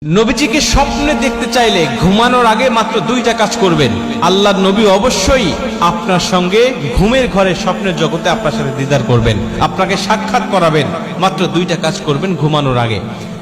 নবীজিকে স্বপ্নে দেখতে চাইলে ঘুমানোর আগে মাত্র দুইটা কাজ করবেন। আল্লাহর নবী অবশ্যই আপনার সঙ্গে ঘুমের ঘরে স্বপ্নের জগতে আপনার সাথে দিদার করবেন, আপনাকে সাক্ষাৎ করাবেন। মাত্র দুইটা কাজ করবেন ঘুমানোর আগে।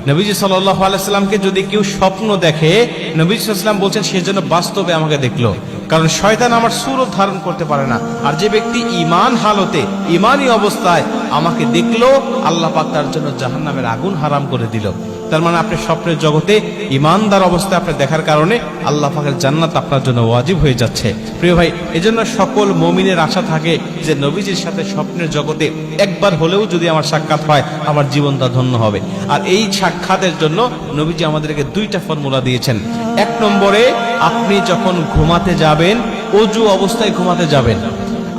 নবীজি সাল্লাল্লাহু আলাইহি সাল্লামকে যদি কেউ স্বপ্ন দেখে, নবীজি সাল্লাল্লাহু আলাইহি সাল্লাম বলছেন সে যেন বাস্তবে আমাকে দেখলো, কারণ শয়তান আমার সুরত ধারণ করতে পারে না। আর যে ব্যক্তি ঈমান হালতে, ঈমানী অবস্থায় আমাকে দেখলো, আল্লাহ পাক তার জন্য জাহান্নামের আগুন হারাম করে দিল। তার মানে আপনি স্বপ্নের জগতে ঈমানদার অবস্থায় আপনি দেখার কারণে আল্লাহ পাকের জান্নাত আপনার জন্য ওয়াজিব হয়ে যাচ্ছে। প্রিয় ভাই, এজন্য সকল মুমিনের আশা থাকে যে নবীজির সাথে স্বপ্নের জগতে একবার হলেও যদি আমার সাক্ষাৎ হয়, আমার জীবনটা ধন্য হবে। আর এই সাক্ষাতের জন্য নবীজি আমাদেরকে দুইটা ফর্মুলা দিয়েছেন। এক নম্বরে, আপনি যখন ঘুমাতে যাবেন, ওযু অবস্থায় ঘুমাতে যাবেন।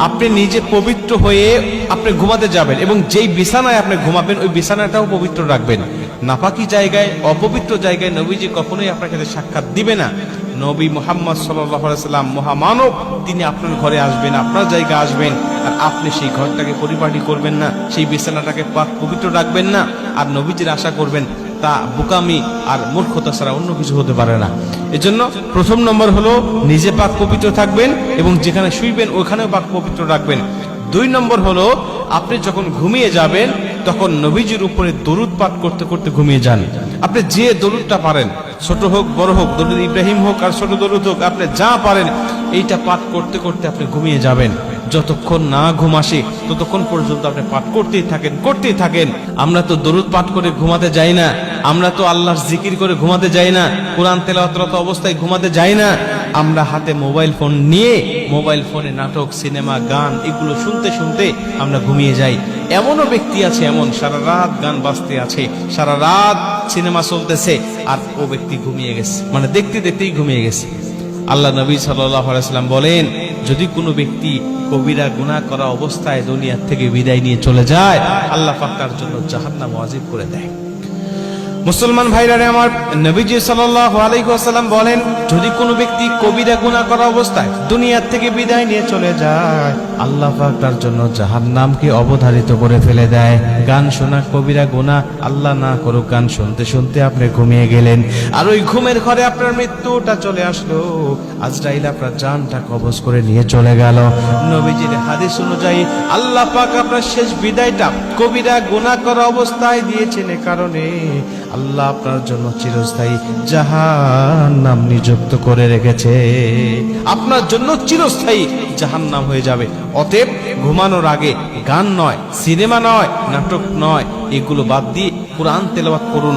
আপনি নিজে পবিত্র হয়ে আপনি ঘুমাতে যাবেন, এবং যেই বিছানায় আপনি ঘুমাবেন ওই বিছানাটাও পবিত্র রাখবেন। নাপাকি জায়গায়, অপবিত্র জায়গায় নবীজি কখনোই আপনার কাছে সাক্ষাৎ দিবে না। নবী মুহাম্মদ সাল্লাল্লাহু আলাইহি সাল্লাম মহামানব, তিনি আপনার ঘরে আসবেন, আপনার জায়গা আসবেন, আর আপনি সেই ঘরটাকে পরিপাটি করবেন না, সেই বিছানাটাকে পাক পবিত্র রাখবেন না, আর নবীজির আশা করবেন, তা বোকামি আর মূর্খতা ছাড়া অন্য কিছু হতে পারে না। এজন্য প্রথম নম্বর হলো নিজে পাক পবিত্র থাকবেন, এবং যেখানে শুইবেন ওখানেও পাক পবিত্র রাখবেন। দুই নম্বর হলো, আপনি যখন ঘুমিয়ে যাবেন তখন নবীজির উপরে দরুদ পাঠ করতে করতে ঘুমিয়ে যান। আপনি যে দরুদটা পারেন, ছোট হোক বড় হোক, দরুদ ইব্রাহিম হোক আর ছোট দরুদ হোক, আপনি যা পারেন এইটা পাঠ করতে করতে আপনি ঘুমিয়ে যাবেন। যতক্ষণ না ঘুম আসে ততক্ষণ পর্যন্ত আপনি পাঠ করতেই থাকেন। আমরা তো দরুদ পাঠ করে ঘুমাতে যাই না, আমরা তো আল্লাহর জিকির করে ঘুমাতে যাই না, কোরআন তেলাওয়াত অবস্থায় ঘুমাতে যাই না। আমরা হাতে মোবাইল ফোন নিয়ে মোবাইল ফোনে নাটক, সিনেমা, গান এগুলো শুনতে শুনতে আমরা ঘুমিয়ে যাই। এমনও ব্যক্তি আছে, এমন সারা রাত গান বাজতে আছে, সারা রাত সিনেমা চলতেছে, আর ও ব্যক্তি ঘুমিয়ে গেছে, মানে দেখতে দেখতেই ঘুমিয়ে গেছে। আল্লাহ নবী সাল্লাল্লাহু আলাইহি সাল্লাম বলেন, যদি কোনো ব্যক্তি কবিরা গুনাহ করা অবস্থায় দুনিয়া থেকে বিদায় নিয়ে চলে যায়, আল্লাহ পাক তার জন্য জাহান্নাম ওয়াজিব করে দেয়। মুসলমান ভাইরা আমার, নবীজি সাল্লাল্লাহু আলাইহি ওয়াসাল্লাম বলেন, যদি কোনো ব্যক্তি কবিরা গুনাহ করা অবস্থায় দুনিয়া থেকে বিদায় নিয়ে চলে যায়, আল্লাহ পাক তার জন্য জাহান্নামকে অবধারিত করে ফেলে দেয়। গান শোনা কবিরা গুনাহ, আল্লাহ না করুক, গান শুনতে শুনতে আপনি ঘুমিয়ে গেলেন, আর ওই ঘুমের ঘরে আপনার মৃত্যুটা চলে আসলো, আজরাইল আপনার জানটা কবজ করে নিয়ে চলে গেল। নবীজির হাদিস অনুযায়ী আল্লাহ পাক আপনার শেষ বিদায়টা কবিরা গুনাহ করা অবস্থায় দিয়েছেন, এ কারণে আল্লাহ আপনার জন্য চিরস্থায়ী জাহান্নাম নিযুক্ত করে রেখেছে। আপনার জন্য চিরস্থায়ী জাহান্নাম হয়ে যাবে। অতএব ঘুমানোর আগে গান নয়, সিনেমা নয়, নাটক নয়, এগুলো বাদ দিয়ে কোরআন তেলাওয়াত করুন।